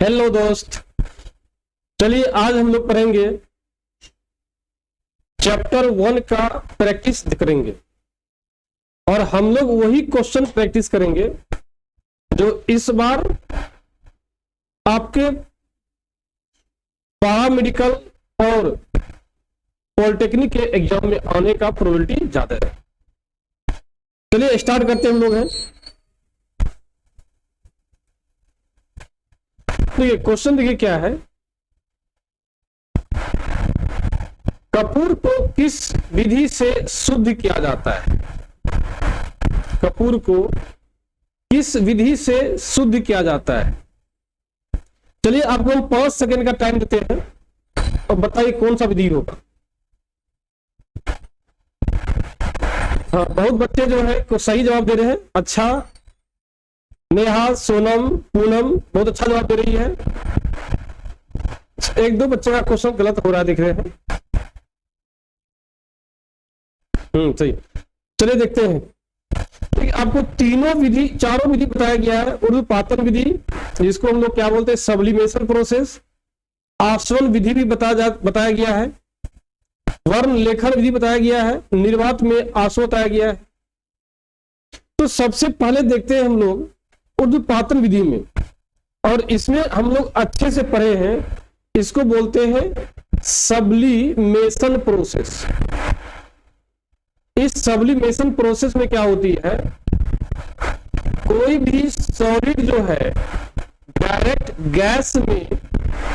Hello दोस्त, चलिए आज हम लोग पढ़ेंगे चैप्टर 1 का प्रैक्टिस करेंगे और हम लोग वही क्वेश्चन प्रैक्टिस करेंगे जो इस बार आपके पैरामेडिकल और पॉलिटेक्निक के एग्जाम में आने का प्रोबेबिलिटी ज्यादा है। चलिए स्टार्ट करते हैं हम लोग हैं। देखिए क्वेश्चन देखिए क्या है, कपूर को किस विधि से शुद्ध किया जाता है? कपूर को किस विधि से शुद्ध किया जाता है? चलिए आपको हम 5 सेकंड का टाइम देते हैं और बताइए कौन सा विधि होगा। हाँ, बहुत बच्चे जो है को सही जवाब दे रहे हैं। अच्छा, नेहा, सोनम, पूनम बहुत अच्छा जवाब दे रही है। एक दो बच्चे का क्वेश्चन गलत हो रहा है, दिख रहे हैं। सही। चलिए देखते हैं। आपको चारों विधि बताया गया है। ऊर्ध्वपातन विधि, जिसको हम लोग क्या बोलते हैं, सब्लिमेशन प्रोसेस। आसवन विधि भी बताया गया है। वर्ण लेखन विधि बताया गया है। निर्वात में आसवन बताया गया है। तो सबसे पहले देखते हैं हम लोग ऊर्ध्वपातन विधि में, और इसमें हम लोग अच्छे से पढ़े हैं। इसको बोलते हैं सब्लिमेशन प्रोसेस। इस सब्लिमेशन प्रोसेस में क्या होती है, कोई भी सॉलिड जो है डायरेक्ट गैस में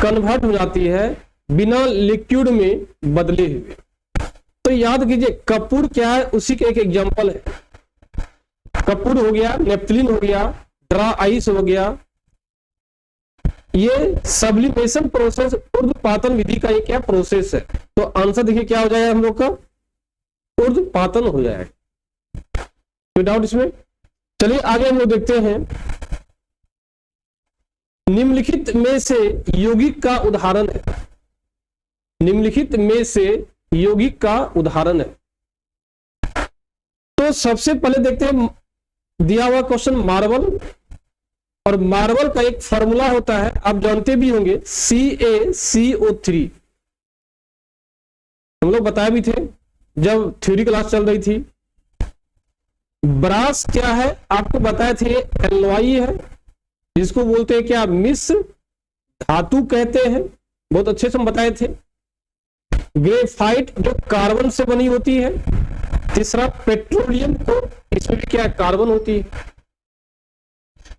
कन्वर्ट हो जाती है बिना लिक्विड में बदले हुए। तो याद कीजिए कपूर क्या है, उसी का एक एग्जांपल है। कपूर हो गया, नेपथलीन हो गया, ड्राई आइस हो गया। ये सब्लिमेशन प्रोसेस ऊर्ध्वपातन विधि का ये क्या प्रोसेस है। तो आंसर देखिए क्या हो जाएगा हम लोग का, ऊर्ध्वपातन हो जाएगा। कोई डाउट इसमें? चलिए आगे हम लोग देखते हैं। निम्नलिखित में से यौगिक का उदाहरण है। निम्नलिखित में से यौगिक का उदाहरण है। तो सबसे पहले देखते हैं दिया हुआ क्वेश्चन मार्बल, और मार्बल का एक फॉर्मूला होता है, आप जानते भी होंगे, CaCO3। हम लोग बताए भी थे जब थ्योरी क्लास चल रही थी। ब्रास क्या है आपको बताए थे, एलॉय है, जिसको बोलते हैं क्या, मिश्र धातु कहते हैं। बहुत अच्छे से हम बताए थे। ग्रेफाइट जो कार्बन से बनी होती है। तीसरा पेट्रोलियम को, इसमें भी क्या कार्बन होती है।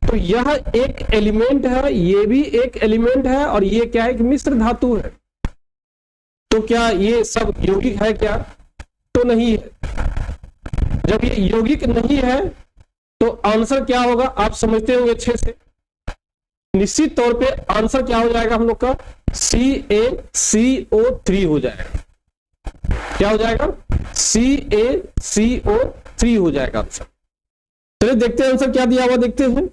तो यह एक एलिमेंट है, ये भी एक एलिमेंट है, और ये क्या है, एक मिश्र धातु है। तो क्या ये सब यौगिक है क्या? तो नहीं है। जब ये यौगिक नहीं है तो आंसर क्या होगा, आप समझते होंगे अच्छे से। निश्चित तौर पे आंसर क्या हो जाएगा हम लोग का, CaCO3 हो जाएगा। क्या हो जाएगा, CaCO3 हो जाएगा आंसर। चलिए देखते हैं आंसर क्या दिया हुआ, देखते हैं।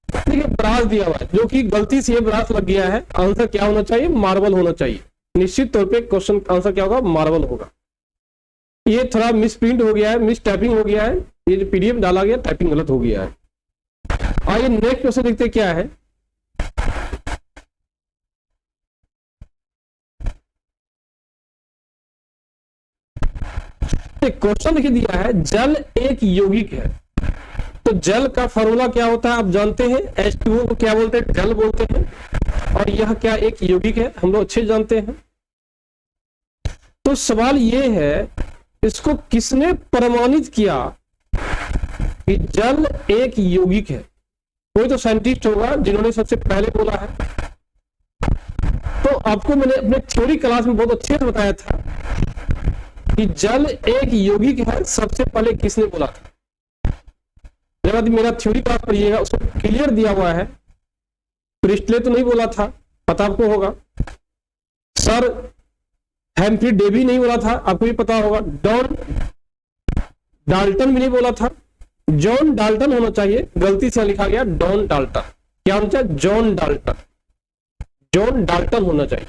देखिए ब्रास दिया हुआ है, जो कि गलती से ब्रास लग गया है। आंसर क्या होना चाहिए, मार्बल होना चाहिए। निश्चित तौर पे क्वेश्चन आंसर क्या होगा, मार्बल होगा। ये थोड़ा मिस प्रिंट हो गया है, मिस टाइपिंग हो गया है। ये जो PDF डाला गया, टाइपिंग गलत हो गया है। आइए नेक्स्ट क्वेश्चन देखते क्या है। क्वेश्चन लिख दिया है, जल एक यौगिक है। तो जल का फॉर्मूला क्या होता है आप जानते हैं, H2O को क्या बोलते हैं, जल बोलते हैं। और यह क्या एक यौगिक है, हम लोग अच्छे जानते हैं। तो सवाल ये है, इसको किसने प्रमाणित किया कि जल एक यौगिक है? कोई तो साइंटिस्ट होगा जिन्होंने सबसे पहले बोला है। तो आपको मैंने अपने थ्योरी क्लास में बहुत अच्छे से बताया था कि जल एक यौगिक है। सबसे पहले किसने बोला था? जब मेरा थ्योरी क्लास पढ़िएगा, उसको क्लियर दिया हुआ है। प्रिस्टले तो नहीं बोला था, पता आपको होगा। सर हेम्फ्री डेवी नहीं बोला था, आपको भी पता होगा। जॉन डाल्टन भी नहीं बोला था। जॉन डाल्टन होना चाहिए, गलती से लिखा गया डॉन डाल्टन। क्या होना चाहिए, जॉन डाल्टन। जॉन डाल्टन होना चाहिए।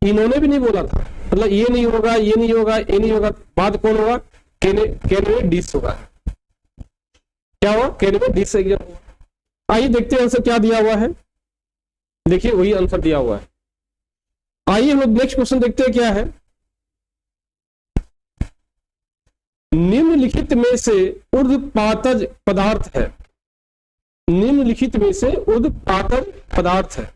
इन्होंने भी नहीं बोला था, मतलब ये नहीं होगा, ये नहीं होगा, ये नहीं होगा। बात कौन होगा, केनेडी डिस होगा। क्या हुआ, केनेडी डिस एग्जाम हुआ। आइए देखते हैं आंसर क्या दिया हुआ है। देखिए वही आंसर दिया हुआ है। आइए हम लोग नेक्स्ट क्वेश्चन देखते हैं क्या है। निम्नलिखित में से ऊर्ध्वपातज पदार्थ है। निम्नलिखित में से ऊर्ध्वपातज पदार्थ है।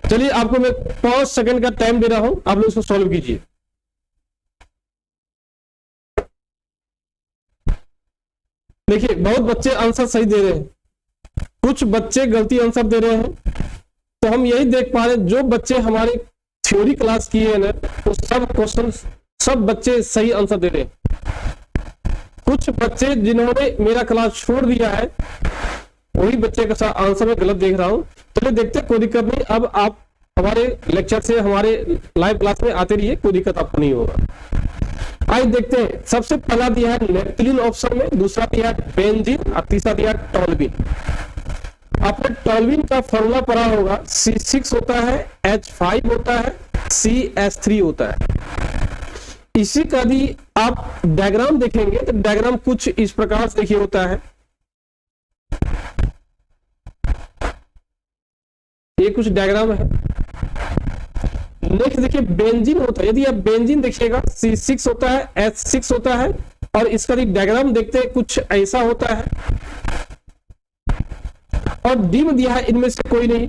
चलिए आपको मैं 5 सेकंड का टाइम दे रहा हूं, आप लोग इसको सॉल्व कीजिए। देखिए बहुत बच्चे आंसर सही दे रहे हैं, कुछ बच्चे गलती आंसर दे रहे हैं। तो हम यही देख पा रहे हैं जो बच्चे हमारे थ्योरी क्लास किए हैं ना, तो सब क्वेश्चन सब बच्चे सही आंसर दे रहे हैं। कुछ बच्चे जिन्होंने मेरा क्लास छोड़ दिया है, वही बच्चे का साथ आंसर में गलत देख रहा हूं। चलिए देखते हैं, कोई दिक्कत नहीं। अब आप हमारे लेक्चर से हमारे लाइव क्लास में आते रहिए, कोई दिक्कत आपको नहीं होगा। आइए देखते हैं। सबसे पहला दिया है नेप्थलीन ऑप्शन में, दूसरा दिया है बेंजीन और तीसरा दिया है टोल्यूइन। आपने टोल्यूइन का फॉर्मूला पढ़ा होगा, C6 होता है, H5 होता है, CH3 होता है। इसी का भी आप डायग्राम देखेंगे तो डायग्राम कुछ इस प्रकार से देखिए होता है। ये कुछ डायग्राम है। नेक्स्ट देखिए बेंजीन होता है। यदि आप बेंजीन देखिएगा C6 होता है, H6 होता है, और इसका भी डायग्राम देखते हैं कुछ ऐसा होता है। और डी में दिया है इनमें से कोई नहीं,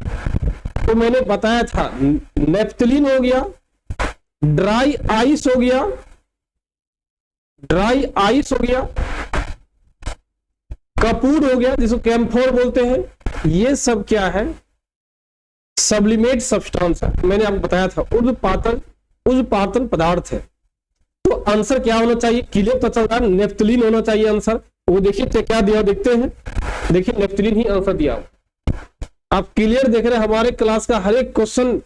तो मैंने बताया था नेप्थलीन हो गया, ड्राई आइस हो गया, ड्राई आइस हो गया, कपूर हो गया जिसको कैम्फोर बोलते हैं। ये सब क्या है, सब्लिमेट सब्सटेंस है। मैंने आपको बताया था ऊर्ध्वपातन पदार्थ है। तो आंसर क्या होना चाहिए, क्लियर तो चल रहा है, नेप्थलीन होना चाहिए आंसर। वो देखिए क्या दिया देखते हैं। देखिए नेप्थलीन ही आंसर दिया हो। आप क्लियर देख रहे हैं, हमारे क्लास का हर एक क्वेश्चन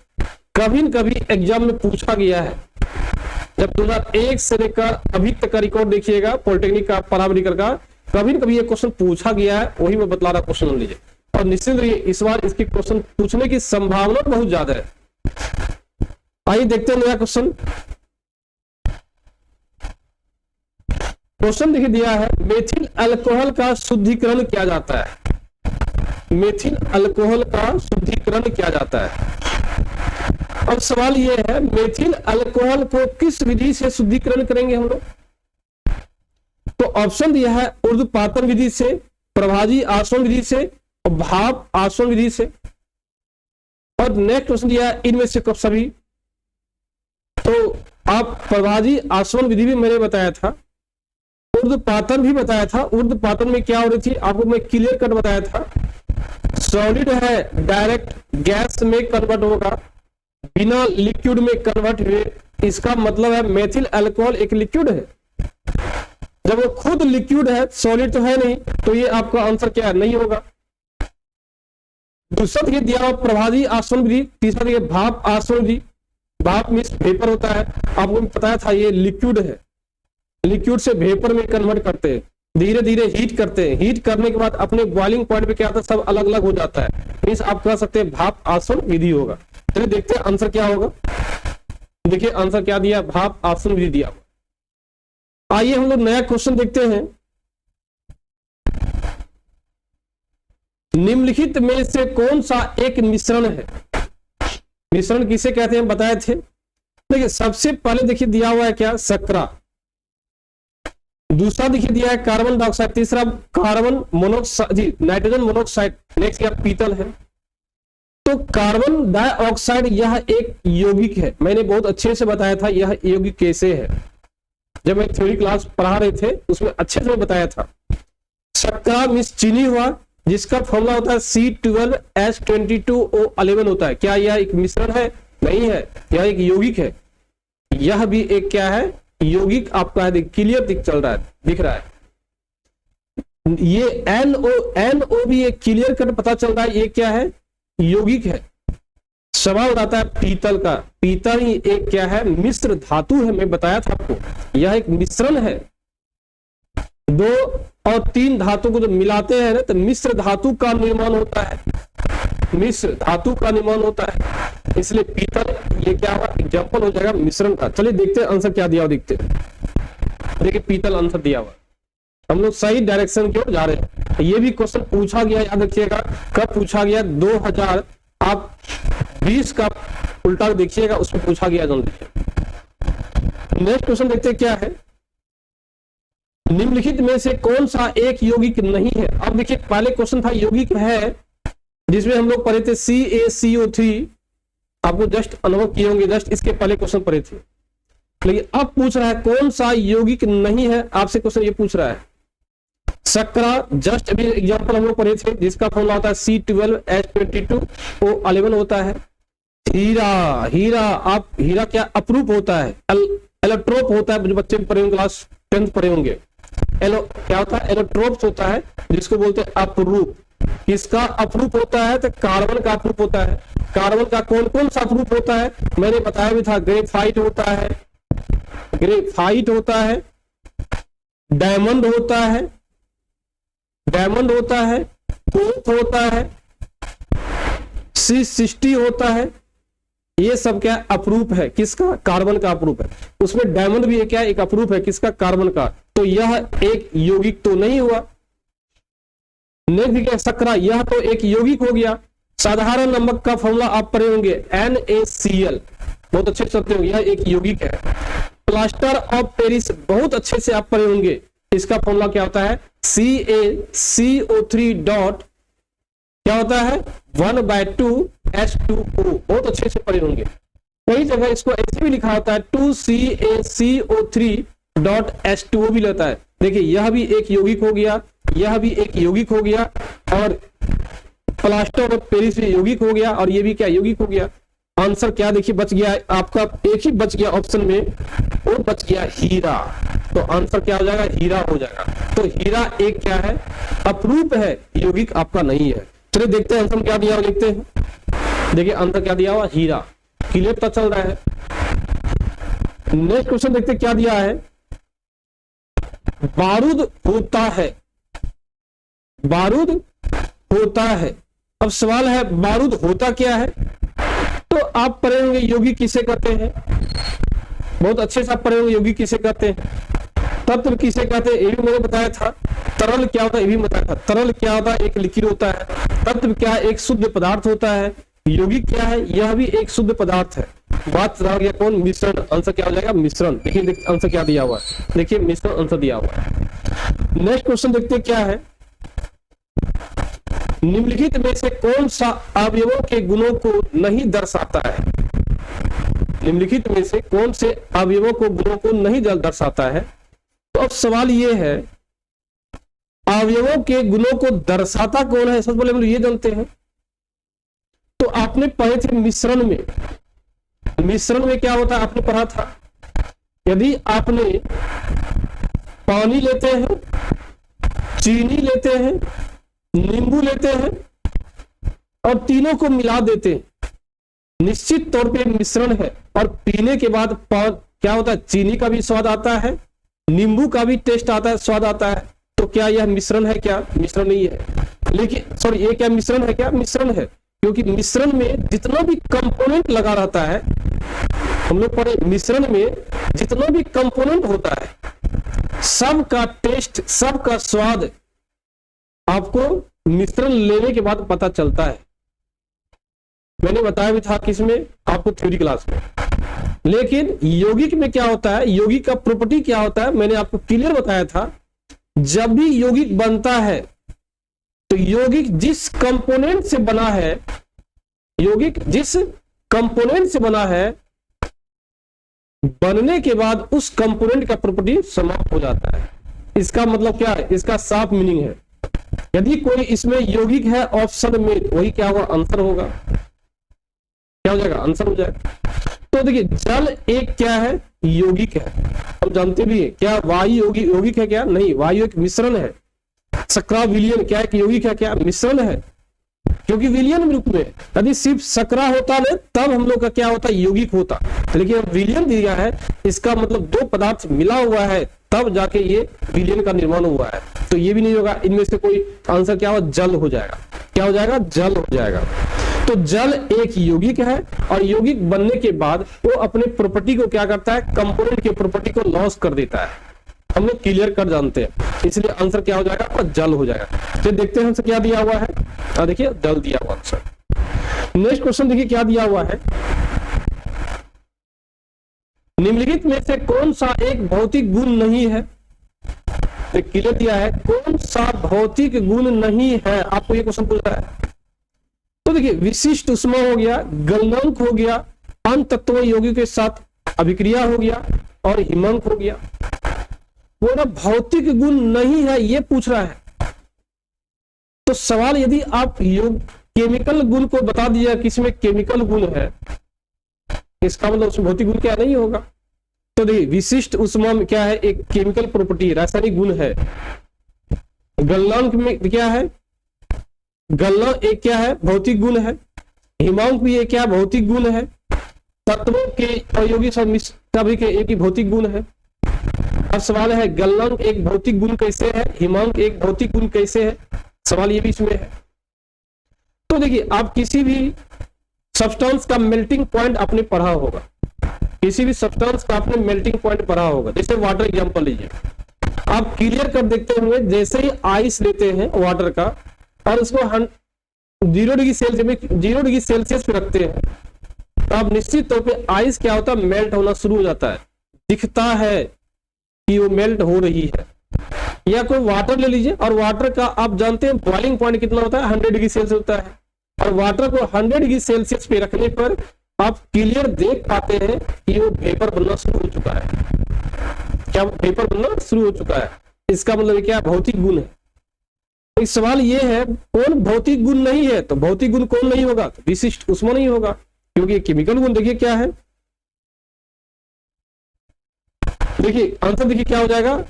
कभी न कभी एग्जाम में पूछा गया है। जब 2001 से लेकर अभी तक का रिकॉर्ड देखिएगा, पॉलिटेक्निक का, पैरामेडिकल का, कभी न कभी ये क्वेश्चन पूछा गया है। वही मैं बतला रहा क्वेश्चन लीजिए, और निश्चित रहिए इस बार इसकी क्वेश्चन पूछने की संभावना बहुत ज्यादा है। आइए देखते हैं नया क्वेश्चन। क्वेश्चन देखिए दिया है, मेथिल अल्कोहल का शुद्धिकरण किया जाता है। मेथिल अल्कोहल का शुद्धिकरण किया जाता है। अब सवाल यह है, मेथिल अल्कोहल को किस विधि से शुद्धिकरण करेंगे हम लोग? तो ऑप्शन दिया है ऊर्ध्वपातन विधि से, प्रभाजी आसवन विधि से और भाप आसवन विधि से। और नेक्स्ट क्वेश्चन दिया है इनमें से कब सभी। तो आप प्रभाजी आसवन विधि भी मैंने बताया था, ऊर्ध्वपातन भी बताया था। ऊर्ध्वपातन में क्या हो रही थी आपको मैं क्लियर कट बताया था, सॉलिड है डायरेक्ट गैस में कन्वर्ट होगा, बिना लिक्विड में कन्वर्ट हुए। इसका मतलब है मेथिल अल्कोहल एक लिक्विड है। जब वो खुद लिक्विड है, सॉलिड तो है नहीं, तो ये आपका आंसर क्या है, नहीं होगा। दूसरा देखिए दिया हुआ प्रभाजी आसवन विधि, तीसरा देखिए भाप आसवन विधि। भाप मीन्स वेपर होता है, आपको बताया था ये लिक्विड है, लिक्विड से वेपर में कन्वर्ट करते हैं, धीरे धीरे हीट करते हैं। हीट करने के बाद अपने बॉइलिंग पॉइंट पे क्या आता है, सब अलग अलग हो जाता है। मीन्स आप कह सकते हैं भाप आसवन विधि होगा। चलिए देखते हैं आंसर क्या होगा। देखिए आंसर क्या दिया, भाप आसवन विधि दिया। आइए हम लोग नया क्वेश्चन देखते हैं। निम्नलिखित में से कौन सा एक मिश्रण है? मिश्रण किसे कहते हैं बताए थे। देखिए सबसे पहले देखिए दिया हुआ है क्या, सकरा। दूसरा देखिए दिया है कार्बन डाइऑक्साइड, तीसरा कार्बन मोनोक्साइड, जी नाइट्रोजन मोनोक्साइड, नेक्स्ट क्या पीतल है। तो कार्बन डाइऑक्साइड यह एक यौगिक है। मैंने बहुत अच्छे से बताया था यह यौगिक कैसे है, जब मैं थ्योरी क्लास पढ़ा रहे थे उसमें अच्छे से बताया था। शक्करा मीन्स चीनी हुआ, जिसका फॉर्मूला होता है C12H22O11 होता है। क्या यह एक मिश्रण है? नहीं है, यह एक यौगिक है। यह भी एक क्या है, यौगिक आपका है। क्लियर दिख रहा है। ये NO भी एक क्लियर कट पता चल रहा है, ये क्या है, यौगिक है। सवाल आता है पीतल का। पीतल ही एक क्या है, मिश्र धातु है। मैं बताया था आपको यह एक मिश्रण है। 2 और 3 धातु को जब मिलाते हैं ना तो मिश्र धातु का निर्माण होता है, मिश्र धातु का निर्माण होता है। इसलिए पीतल ये क्या हुआ, एग्जाम्पल हो जाएगा मिश्रण का। चलिए देखते हैं आंसर क्या दिया हुआ, देखते हैं। देखिए पीतल आंसर दिया हुआ। हम लोग सही डायरेक्शन की ओर जा रहे हैं। ये भी क्वेश्चन पूछा गया, याद रखिएगा। कब पूछा गया? 2020 का उल्टा देखिएगा, उसमें पूछा गया। नेक्स्ट क्वेश्चन देखते हैं क्या है। निम्नलिखित में से कौन सा एक यौगिक नहीं है? अब देखिए, पहले क्वेश्चन था यौगिक है, जिसमें हम लोग पढ़े थे CaCO3। आपको जस्ट अनुभव किए होंगे, जस्ट इसके पहले क्वेश्चन पढ़े थे। लेकिन अब पूछ रहा है कौन सा यौगिक नहीं है। आपसे क्वेश्चन ये पूछ रहा है शर्करा, जस्ट अभी एग्जांपल हम लोग पढ़े थे, जिसका फॉर्मूला होता है C12H22O11 होता है। हीरा, आप हीरा क्या अपरूप होता है, एलोट्रोप होता है, जो बच्चे पढ़े होंगे, क्लास 10th पढ़े होंगे। क्या होता है? एलोट्रोप्स होता है, जिसको बोलते हैं अपरूप। किसका अपरूप होता है? तो कार्बन का अपरूप होता है। कार्बन का कौन कौन सा अपरूप होता है? मैंने बताया भी था, ग्रेफाइट होता है, डायमंड होता है, कोथ होता है, C60 होता है। ये सब क्या अपरूप है? किसका? कार्बन का अपरूप है। उसमें डायमंड भी क्या? एक अपरूप है। किसका? कार्बन का। तो यह एक यौगिक तो नहीं हुआ। नेक्स्ट क्या? शर्करा, यह तो एक यौगिक हो गया। साधारण नमक का फॉर्मूला आप पढ़े होंगे NaCl, बहुत अच्छे से होंगे, यह एक यौगिक है। प्लास्टर ऑफ पेरिस, बहुत अच्छे से आप पढ़े होंगे, इसका फॉर्मूला क्या होता है? CaCO3 डॉट क्या होता है? 1/2H2O, बहुत अच्छे से पढ़े होंगे। कई जगह इसको ऐसे भी लिखा होता है 2CaCO3 डॉट H2O भी लेता है। देखिए, यह भी एक यौगिक हो गया, यह भी एक यौगिक हो गया, और प्लास्टर ऑफ पेरिस भी यौगिक हो गया, और ये भी क्या यौगिक हो गया। आंसर क्या देखिए बच गया आपका? एक ही बच गया ऑप्शन में, वो बच गया हीरा। तो आंसर क्या हो जाएगा? हीरा हो जाएगा। तो हीरा एक क्या है? अपरूप है, यौगिक आपका नहीं है। चलिए देखते हैं आंसर क्या दिया हुआ, देखते हैं। देखिए आंसर क्या दिया हुआ? हीरा। क्लियर तो चल रहा है। नेक्स्ट क्वेश्चन देखते क्या दिया है। बारूद होता है। अब सवाल है बारूद होता क्या है? तो आप पढ़े होंगे यौगिक किसे कहते हैं, बहुत अच्छे से आप पढ़े होंगे यौगिक किसे कहते हैं, तत्व किसे कहते हैं, ये भी मैंने बताया था। तरल क्या होता है, ये भी बताया था। तरल क्या होता है? एक लिक्विड होता है। तत्व क्या है? एक शुद्ध पदार्थ होता है। यौगिक क्या है? यह भी एक शुद्ध पदार्थ है। बात रह गया कौन? मिश्रण। आंसर क्या हो जाएगा? मिश्रण। देखिए आंसर क्या दिया हुआ है, देखिए मिश्रण आंसर दिया हुआ है। नेक्स्ट क्वेश्चन देखते हैं क्या है। निम्नलिखित में से कौन सा अवयवों के गुणों को नहीं दर्शाता है? निम्नलिखित में से कौन से अवयवों को गुणों को नहीं दर्शाता है? तो अब सवाल ये है, अवयवों के गुणों को दर्शाता कौन है? सबसे पहले हम लोग ये जानते हैं। तो आपने पढ़े थे मिश्रण में क्या होता है? आपने पढ़ा था, यदि आपने पानी लेते हैं, चीनी लेते हैं, नींबू लेते हैं और तीनों को मिला देते हैं, निश्चित तौर पे मिश्रण है। और पीने के बाद क्या होता है? चीनी का भी स्वाद आता है, नींबू का भी टेस्ट आता है, स्वाद आता है। तो क्या यह मिश्रण है? क्या मिश्रण नहीं है। लेकिन सॉरी, ये क्या मिश्रण है? क्या मिश्रण है? क्योंकि मिश्रण में जितना भी कंपोनेंट लगा रहता है, हम लोग पढ़े मिश्रण में जितना भी कंपोनेंट होता है, सबका टेस्ट, सबका स्वाद आपको मिश्रण लेने के बाद पता चलता है। मैंने बताया भी था किसमें? आपको थ्योरी क्लास में। लेकिन यौगिक में क्या होता है? यौगिक का प्रॉपर्टी क्या होता है? मैंने आपको क्लियर बताया था, जब भी यौगिक बनता है तो यौगिक जिस कंपोनेंट से बना है, बनने के बाद उस कंपोनेंट का प्रॉपर्टी समाप्त हो जाता है। इसका मतलब क्या है? इसका साफ मीनिंग है, यदि कोई इसमें यौगिक है ऑप्शन में, वही क्या होगा? आंसर होगा। क्या हो जाएगा? आंसर हो जाएगा। तो देखिए, जल एक क्या है? यौगिक है। हम जानते भी है क्या वायु यौगिक है? क्या नहीं, वायु एक मिश्रण है। शर्करा विलयन क्या एक यौगिक है? क्या मिश्रण है, क्योंकि विलयन रूप में। यदि सिर्फ शर्करा होता ना, तब हम लोग का क्या होता? यौगिक होता। लेकिन अब विलयन दिया है, इसका मतलब दो पदार्थ मिला हुआ है, तब जाके ये विलयन का निर्माण हुआ है। तो ये भी नहीं होगा। इनमें से कोई आंसर क्या होगा? जल हो जाएगा। क्या हो जाएगा? जल हो जाएगा। तो जल एक यौगिक है, और यौगिक बनने के बाद वो अपने प्रॉपर्टी को क्या करता है? कंपोनेंट के प्रॉपर्टी को लॉस कर देता है। हम लोग क्लियर कर जानते हैं, इसलिए आंसर क्या हो जाएगा आपका जल हो जाएगा। तो देखते हैं आंसर क्या दिया हुआ है, देखिए जल दिया हुआ आंसर। नेक्स्ट क्वेश्चन देखिए क्या दिया हुआ है, निम्नलिखित में से कौन सा एक भौतिक गुण नहीं है, क्लियर दिया है, कौन सा भौतिक गुण नहीं है, आपको ये क्वेश्चन पूछ रहा है। तो देखिए विशिष्ट उष्मा हो गया, गलनांक हो गया, अन्य तत्व यौगिक के साथ अभिक्रिया हो गया और हिमांक हो गया। वो ना भौतिक गुण नहीं है ये पूछ रहा है। तो सवाल यदि आप केमिकल गुण को बता दिया कि इसमें केमिकल गुण है, इसका मतलब उसमें भौतिक गुण क्या नहीं होगा। तो देखिए विशिष्ट उष्मा में क्या है, एक केमिकल प्रॉपर्टी रासायनिक गुण है। गलनांक में क्या है, गलनांक एक क्या है भौतिक गुण है। हिमांक भी एक क्या भौतिक गुण है। तत्वों के अयोगी सभी के एक ही भौतिक गुण है। अब सवाल है गलनांक एक भौतिक गुण कैसे है, हिमांक एक भौतिक गुण कैसे है, सवाल ये भी इसमें है। तो देखिए आप किसी भी सब्सटेंस का मेल्टिंग पॉइंट आपने पढ़ा होगा, किसी भी सब्सटेंस का आपने मेल्टिंग पॉइंट पढ़ा होगा। जैसे वाटर एग्जांपल लीजिए, आप क्लियर कर देखते हुए जैसे ही आइस लेते हैं वाटर का और उसको 0 डिग्री सेल्सियस पे रखते हैं, तो आप निश्चित तौर पे आइस क्या होता है मेल्ट होना शुरू हो जाता है, दिखता है कि वो मेल्ट हो रही है। या कोई वाटर ले लीजिए और वाटर का आप जानते हैं बॉइलिंग पॉइंट कितना होता है, 100 डिग्री सेल्सियस होता है। और वाटर को 100 डिग्री सेल्सियस पे रखने पर आप क्लियर देख पाते हैं कि वो वेपर बनना शुरू हो चुका है। क्या वो वेपर बनना शुरू हो चुका है, इसका मतलब क्या भौतिक गुण है। तो इस सवाल ये है कौन भौतिक गुण नहीं है, तो भौतिक गुण कौन नहीं होगा, तो विशिष्ट उष्मा नहीं होगा, क्योंकि केमिकल गुण देखिए क्या है। देखिए आंसर देखिए क्या हो जाएगा,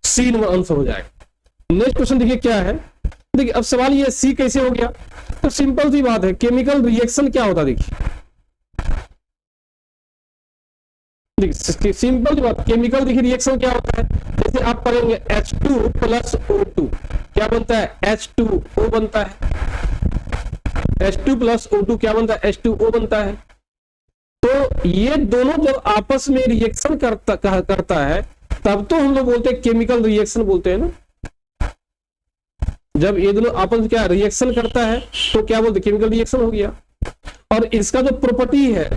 सी नंबर आंसर हो जाएगा। नेक्स्ट क्वेश्चन देखिए क्या है, देखिए अब सवाल ये सी कैसे हो गया, तो सिंपल सी बात है, केमिकल रिएक्शन क्या होता है। देखिए सिंपल सी बात, केमिकल देखिए रिएक्शन क्या होता है, जैसे आप करेंगे H2 + O2 क्या बनता है, H2O बनता है। H2 + O2 क्या बनता है, H2O बनता है। तो ये दोनों जब आपस में रिएक्शन करता है तब तो हम लोग बोलते हैं केमिकल रिएक्शन बोलते हैं ना। जब ये दोनों आपस में क्या रिएक्शन करता है तो क्या बोलते हैं, केमिकल रिएक्शन हो गया। और इसका जो प्रॉपर्टी है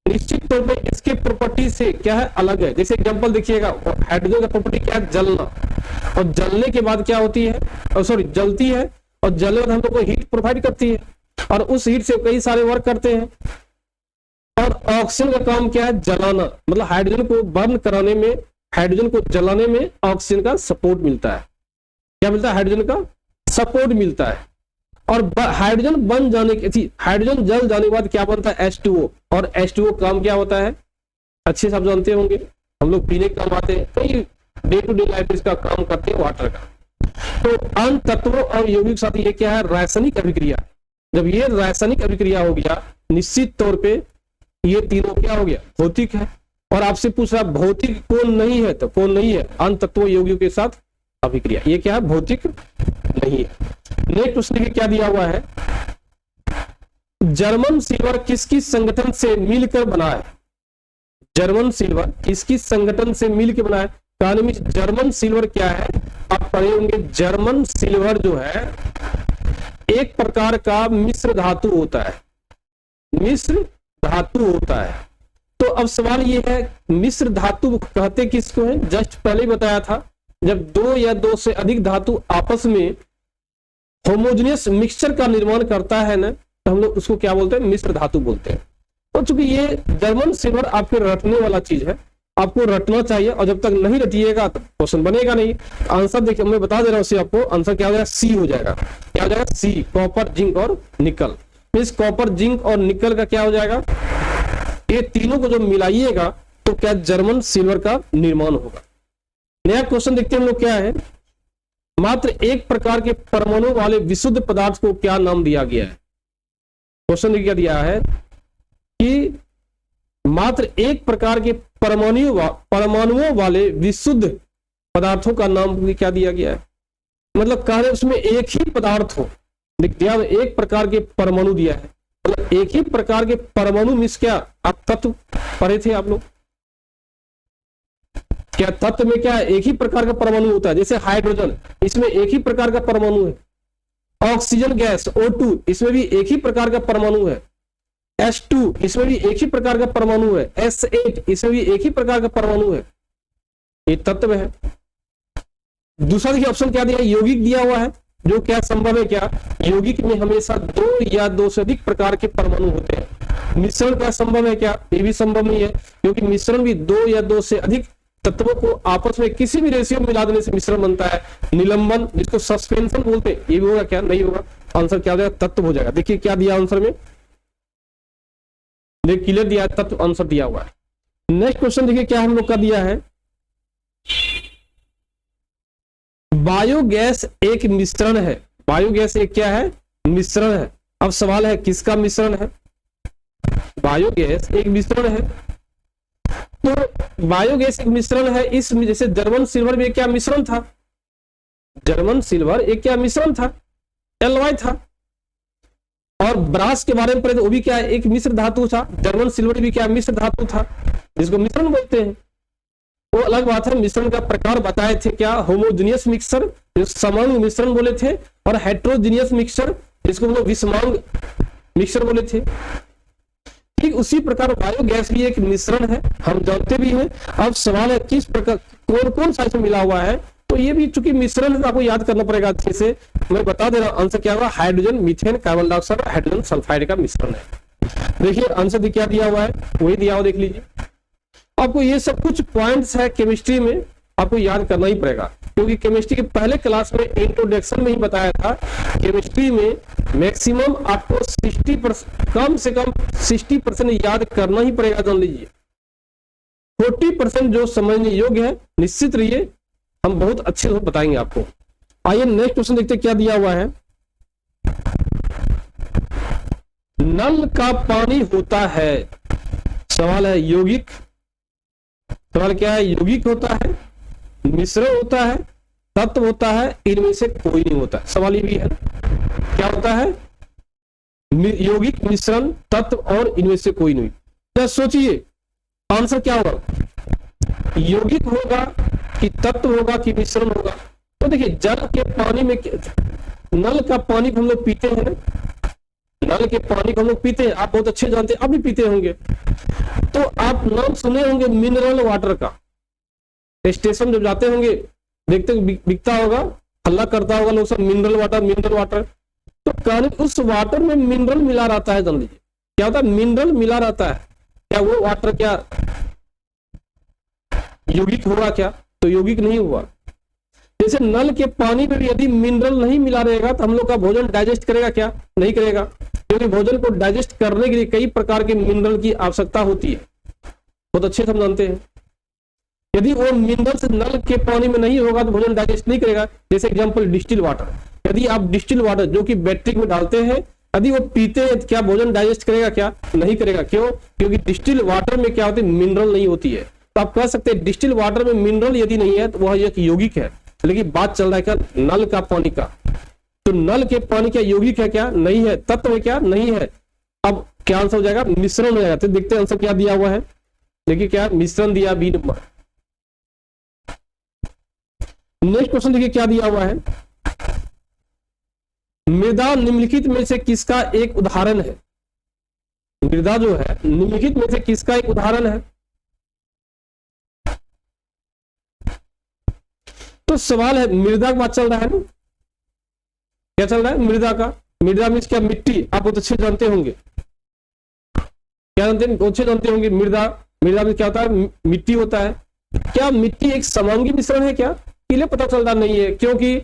निश्चित तौर पे इसके प्रॉपर्टी से क्या है अलग है। जैसे एग्जांपल देखिएगा, हाइड्रोजन का प्रॉपर्टी क्या है, जलना, और जलने के बाद क्या होती है, जलती है, और जलने बाद हम लोग को हीट प्रोवाइड करती है, और उस हीट से कई सारे वर्क करते हैं। और ऑक्सीजन का काम क्या है, जलाना, मतलब हाइड्रोजन को बर्न कराने में, हाइड्रोजन को जलाने में ऑक्सीजन का सपोर्ट मिलता है। क्या मिलता है, हाइड्रोजन का सपोर्ट मिलता है। और हाइड्रोजन बन जाने के, हाइड्रोजन जल जाने के बाद क्या बनता है, H2O, और H2O काम क्या होता है, अच्छे से आप जानते होंगे, हम लोग पीने का काम आते हैं, कई डे टू डे लाइफ इसका काम करते हैं वाटर का। तो अन्य तत्वों और यौगिक साथ ये क्या है, रासायनिक अभिक्रिया। जब ये रासायनिक अभिक्रिया हो गया निश्चित तौर पे ये तीनों क्या हो गया, भौतिक है। और आपसे पूछ रहा भौतिक कौन नहीं है, तो कौन नहीं है, अन्य तत्वों यौगिकों के साथ अभिक्रिया, ये क्या है, भौतिक नहीं है। नेक्स्ट क्वेश्चन क्या दिया हुआ है, जर्मन सिल्वर किस किस संगठन से मिलकर बना है। जर्मन सिल्वर किस किस संगठन से मिलकर बना है, कहानी में जर्मन सिल्वर क्या है आप पढ़े होंगे। जर्मन सिल्वर जो है एक प्रकार का मिश्र धातु होता है, मिश्र धातु होता है। तो अब सवाल ये है मिश्र धातु कहते किसको है, जस्ट पहले ही बताया था, जब 2 या 2 से अधिक धातु आपस में होमोजेनियस मिक्सचर का निर्माण करता है ना, तो हम लोग उसको क्या बोलते हैं, मिश्र धातु बोलते हैं। तो चूंकि ये जर्मन सिल्वर आपके रटने वाला चीज है, आपको रटना चाहिए, और जब तक नहीं रटिएगा तो क्वेश्चन बनेगा नहीं। आंसर देखिए मैं बता दे रहा हूँ आपको, आंसर क्या हो जाएगा, सी हो जाएगा। क्या हो जाएगा, सी, कॉपर, जिंक और निकल। इस कॉपर, जिंक और निकल का क्या हो जाएगा, ये तीनों को जब मिलाइएगा तो क्या जर्मन सिल्वर का निर्माण होगा। नया क्वेश्चन देखते हैं हम लोग क्या है, मात्र एक प्रकार के परमाणु वाले विशुद्ध पदार्थ को क्या नाम दिया गया है। क्वेश्चन क्या दिया है कि मात्र एक प्रकार के परमाणुओं वाले विशुद्ध पदार्थों का नाम क्या दिया गया है, मतलब कह रहे उसमें एक ही पदार्थ हो, एक प्रकार के परमाणु दिया है, मतलब एक ही प्रकार के परमाणु मिस क्या आप तत्व पढ़े थे आप लोग, क्या तत्व में क्या एक ही प्रकार का परमाणु होता है? जैसे हाइड्रोजन, इसमें एक ही प्रकार का परमाणु है। ऑक्सीजन गैस O2, इसमें भी एक ही प्रकार का परमाणु है। H2, इसमें भी एक ही प्रकार का परमाणु है। S8, इसमें भी एक ही प्रकार का परमाणु है। ये तत्व है। दूसरा देखिए ऑप्शन क्या दिया है, यौगिक दिया हुआ है। जो क्या संभव है, क्या यौगिक में हमेशा 2 या 2 से अधिक प्रकार के परमाणु होते हैं। मिश्रण क्या संभव है, क्या ये भी संभव नहीं है, क्योंकि मिश्रण भी 2 या 2 से अधिक तत्वों को आपस में किसी भी रेशियो में मिला देने से मिश्रण बनता है। निलंबन, जिसको सस्पेंशन बोलते हैं, ये भी होगा क्या? नहीं होगा। आंसर क्या हो जाएगा? तत्व हो जाएगा। देखिए क्या दिया आंसर में, क्लियर दिया है, तत्व आंसर दिया हुआ है। नेक्स्ट क्वेश्चन देखिए क्या हम लोग का दिया है, बायोगैस एक मिश्रण है। बायोगैस एक क्या है? मिश्रण है। अब सवाल है किसका मिश्रण है? बायोगैस एक मिश्रण है। तो बायोगैस एक मिश्रण है। इस जैसे जर्मन सिल्वर में क्या मिश्रण था? जर्मन सिल्वर एक क्या मिश्रण था? एलॉय था। और ब्रास के बारे में पढ़े तो वो भी क्या एक मिश्र धातु था। जर्मन सिल्वर भी क्या मिश्र धातु था, जिसको मिश्रण बोलते हैं। वो अलग बात है। मिश्रण का प्रकार बताए थे क्या? होमोजीनियस मिक्सचर, जिसको समांग मिश्रण बोले थे, और हेट्रोजीनियस मिक्सचर, जिसको हम लोग विषमांग मिक्सचर बोले थे। ठीक उसी प्रकार बायोगैस भी एक मिश्रण है, हम जानते भी हैं। अब सवाल है किस प्रकार, कौन कौन सा इसमें मिला हुआ है। तो ये भी चूंकि मिश्रण है तो आपको याद करना पड़ेगा अच्छे से। मैं बता दे रहा हूं आंसर क्या होगा, hydrogen, methane, carbon dioxide, hydrogen sulphide का मिश्रण है। देखिए आंसर क्या दिया हुआ है, वही दिया हुआ देख लीजिए। आपको ये सब कुछ पॉइंट्स है केमिस्ट्री में, आपको याद करना ही पड़ेगा, क्योंकि केमिस्ट्री के पहले क्लास में इंट्रोडक्शन में ही बताया था, केमिस्ट्री में मैक्सिमम आपको 60%, कम से कम 60% याद करना ही पड़ेगा। जान लीजिए 40% जो समझने योग्य है, निश्चित रहिए हम बहुत अच्छे से बताएंगे आपको। आइए नेक्स्ट क्वेश्चन देखते क्या दिया हुआ है। नल का पानी होता है, सवाल है यौगिक, सवाल क्या है, यौगिक होता है, मिश्रण होता है, तत्व होता है, इनमें से कोई नहीं होता। सवाल ये भी है क्या होता है, यौगिक, मिश्रण, तत्व और इनमें से कोई नहीं। क्या सोचिए आंसर क्या होगा, यौगिक होगा कि तत्व होगा कि मिश्रण होगा। तो देखिए जल के पानी में, नल का पानी हम लोग पीते हैं ना, नल के पानी को हम लोग पीते हैं, आप बहुत अच्छे जानते हैं, आप भी पीते होंगे। तो आप नाम सुने होंगे मिनरल वाटर का, स्टेशन जब जाते होंगे देखते बिकता होगा, हल्ला करता होगा लोग सब, मिनरल वाटर मिनरल वाटर। तो कहानी उस वाटर में मिनरल मिला रहता है। जान लीजिए क्या होता है, मिनरल मिला रहता है। क्या वो वाटर क्या यौगिक हुआ क्या? तो यौगिक नहीं हुआ। जैसे नल के पानी में भी यदि मिनरल नहीं मिला रहेगा तो हम लोग का भोजन डाइजेस्ट करेगा क्या? नहीं करेगा, क्योंकि भोजन को डाइजेस्ट करने के लिए कई प्रकार के मिनरल की आवश्यकता होती है, बहुत अच्छे से हम जानते हैं। यदि वो मिनरल्स नल के पानी में नहीं होगा तो भोजन डाइजेस्ट नहीं करेगा। जैसे एग्जांपल डिस्टिल वाटर, यदि आप डिस्टिल वाटर जो कि बैटरी में डालते हैं, यदि वो पीते हैं तो क्या भोजन डाइजेस्ट करेगा क्या? नहीं करेगा। क्यों? क्योंकि डिस्टिल वाटर में क्या होती है, मिनरल नहीं होती है। तो आप कह सकते हैं डिस्टिल वाटर में मिनरल यदि नहीं है तो वह एक यौगिक है। लेकिन बात चल रहा है क्या, नल का पानी का। तो नल के पानी क्या यौगिक है क्या? नहीं है। तत्व है क्या? नहीं है। अब क्या आंसर हो जाएगा, मिश्रण हो जाएगा। तो देखते हैं आंसर क्या दिया हुआ है। देखिए क्या मिश्रण दिया, बी नंबर। नेक्स्ट क्वेश्चन देखिए क्या दिया हुआ है, मृदा निम्नलिखित में से किसका एक उदाहरण है। मृदा जो है निम्नलिखित में से किसका एक उदाहरण है। तो सवाल है मृदा का बात चल रहा है ना, क्या चल रहा है मृदा का। मृदा मीन्स क्या, मिट्टी। आप बहुत अच्छे जानते होंगे, क्या जानते हैं, अच्छे जानते होंगे। मृदा, मृदा में क्या होता है, मिट्टी होता है। क्या मिट्टी एक समांगी मिश्रण है क्या? इसलिए पता चल रहा नहीं है, क्योंकि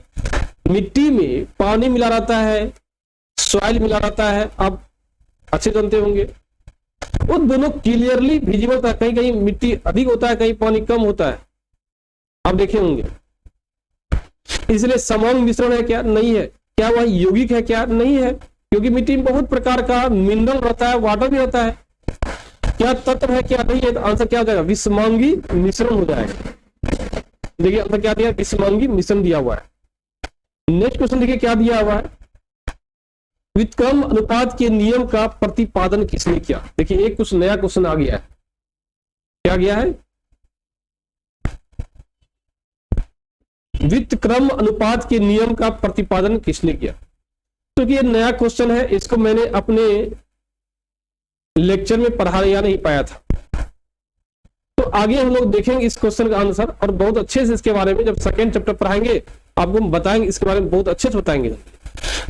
मिट्टी में पानी मिला रहता है, सॉइल मिला रहता है, आप अच्छे जानते होंगे। वो दोनों क्लियरली विजिबल होता है, कहीं कहीं मिट्टी अधिक होता है, कहीं पानी कम होता है, आप देखे होंगे। इसलिए समान मिश्रण है क्या? नहीं है। क्या वह यौगिक है क्या? नहीं है, क्योंकि मिट्टी में बहुत प्रकार का मिनरल रहता है, वाटर भी रहता है। क्या तत्व है क्या? नहीं है। तो आंसर क्या हो जाएगा, विषमांगी मिश्रण हो जाएगा। देखिए आंसर क्या दिया, विषमांगी मिश्रण दिया हुआ है। नेक्स्ट क्वेश्चन देखिए क्या दिया हुआ है, व्युत्क्रम अनुपात के नियम का प्रतिपादन किसने किया। देखिए एक कुछ नया क्वेश्चन आ गया है। क्या गया है, व्युत्क्रम अनुपात के नियम का प्रतिपादन किसने किया? क्योंकि ये नया क्वेश्चन है, इसको मैंने अपने लेक्चर में पढ़ाया नहीं पाया था, तो आगे हम लोग देखेंगे इस क्वेश्चन का आंसर और बहुत अच्छे से इसके बारे में जब सेकेंड चैप्टर पढ़ाएंगे आपको हम बताएंगे, इसके बारे में बहुत अच्छे से बताएंगे।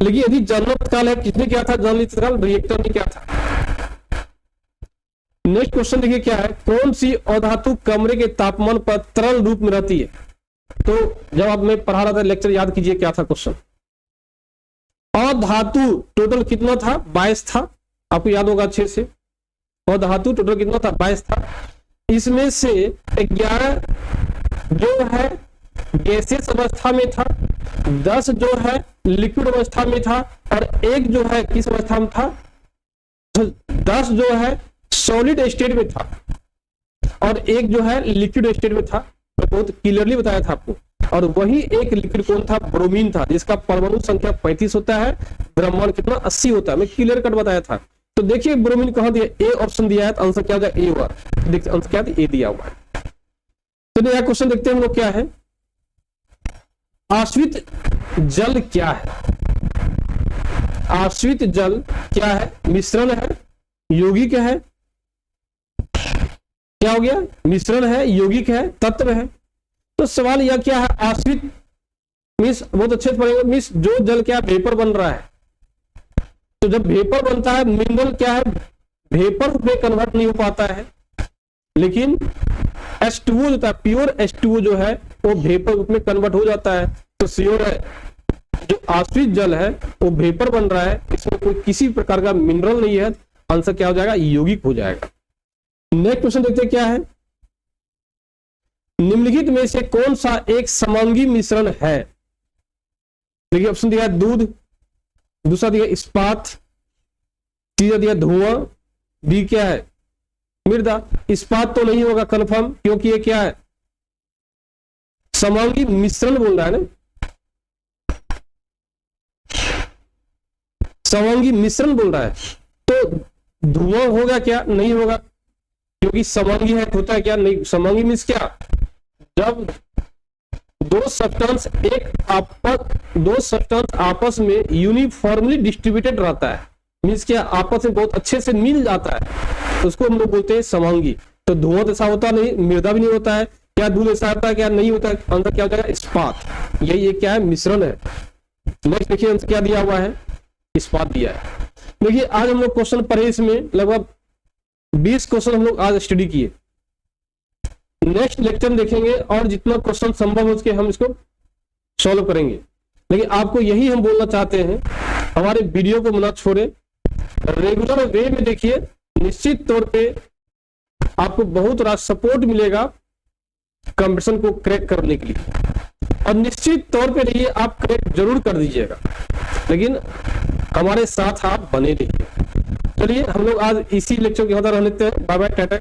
लेकिन यदि जल तत्काल है, किसने क्या था? जल तत्काल रिएक्टर ने क्या था। नेक्स्ट क्वेश्चन देखिए क्या है, कौन सी अधातु कमरे के तापमान पर तरल रूप में रहती है? तो जब आप मैं पढ़ा रहा था लेक्चर, याद कीजिए क्या था क्वेश्चन। अधातु टोटल कितना था? 22 था, आपको याद होगा अच्छे से। अधातु टोटल कितना था? 22 था। इसमें से 11 जो है गैसियस अवस्था में था, 10 जो है लिक्विड अवस्था में था, और एक जो है किस अवस्था में था? 10 जो है सॉलिड स्टेट में था और एक जो है लिक्विड स्टेट में था। मैं बहुत क्लियरली बताया था आपको। और वही एक लिक्विड कौन था? ब्रोमीन था, जिसका परमाणु संख्या 35 होता है, द्रव्यमान कितना? 80 होता है। मैं क्लियर कट बताया था। तो देखिए ब्रोमीन कहां दिया? ए ऑप्शन दिया है, तो आंसर क्या हो जाएगा? ए हुआ। देखिए आंसर क्या है? ए दिया हुआ है। तो यह क्वेश्चन देखते हैं हम लोग क्या है। आश्रित जल क्या है? आश्रित जल क्या है? मिश्रण है, यौगिक है, क्या हो गया? मिश्रण है, यौगिक है, तत्व है। तो सवाल यह क्या है? आश्रित मीन्स बहुत अच्छे से पढ़ेंगे, मीन्स जो जल क्या वेपर बन रहा है। तो जब वेपर बनता है, मिनरल क्या है? वेपर में कन्वर्ट नहीं हो पाता है, लेकिन H2O जो था, प्योर H2O जो है वो वेपर रूप में कन्वर्ट हो जाता है। तो श्योर है जो आश्रित जल है वो वेपर बन रहा है, इसमें कोई किसी प्रकार का मिनरल नहीं है। आंसर क्या हो जाएगा? यौगिक हो जाएगा। नेक्स्ट क्वेश्चन देखते हैं क्या है। निम्नलिखित में से कौन सा एक समांगी मिश्रण है? देखिए ऑप्शन दिया है दूध, दूसरा दिया इस्पात, तीसरा दिया धुआं, बी क्या है? मृदा। इस्पात तो नहीं होगा कंफर्म, क्योंकि ये क्या है? समांगी मिश्रण बोल रहा है ना, समांगी मिश्रण बोल रहा है। तो धुआं होगा क्या? नहीं होगा, क्योंकि समांगी है, होता है क्या? नहीं। समांगी मीन्स क्या? जब दो सब्सटेंस आपस में यूनिफॉर्मली डिस्ट्रीब्यूटेड रहता है, मीन्स क्या? आपस में बहुत अच्छे से मिल जाता है, तो उसको हम लोग बोलते हैं समांगी। तो धुआं तो ऐसा होता नहीं, मृदा भी नहीं होता है, क्या दूध ऐसा होता है? क्या नहीं होता है। आंसर क्या हो जाएगा? इस्पात। यही क्या है? मिश्रण है। नेक्स्ट देखिए आंसर क्या दिया हुआ है? इस्पात दिया है। देखिए आज हम लोग क्वेश्चन पढ़े, इसमें लगभग 20 क्वेश्चन हम लोग आज स्टडी किए। नेक्स्ट लेक्चर में देखेंगे और जितना क्वेश्चन संभव हो सके हम इसको सॉल्व करेंगे। लेकिन आपको यही हम बोलना चाहते हैं, हमारे वीडियो को मत छोड़े, रेगुलर वे में देखिए, निश्चित तौर पे आपको बहुत बड़ा सपोर्ट मिलेगा कंपटीशन को क्रैक करने के लिए। और निश्चित तौर पे रहिए, आप क्रैक जरूर कर दीजिएगा, लेकिन हमारे साथ आप बने रहिए। चलिए हम लोग आज इसी लेक्चर के होता रह लेते हैं। Bye bye, Tata.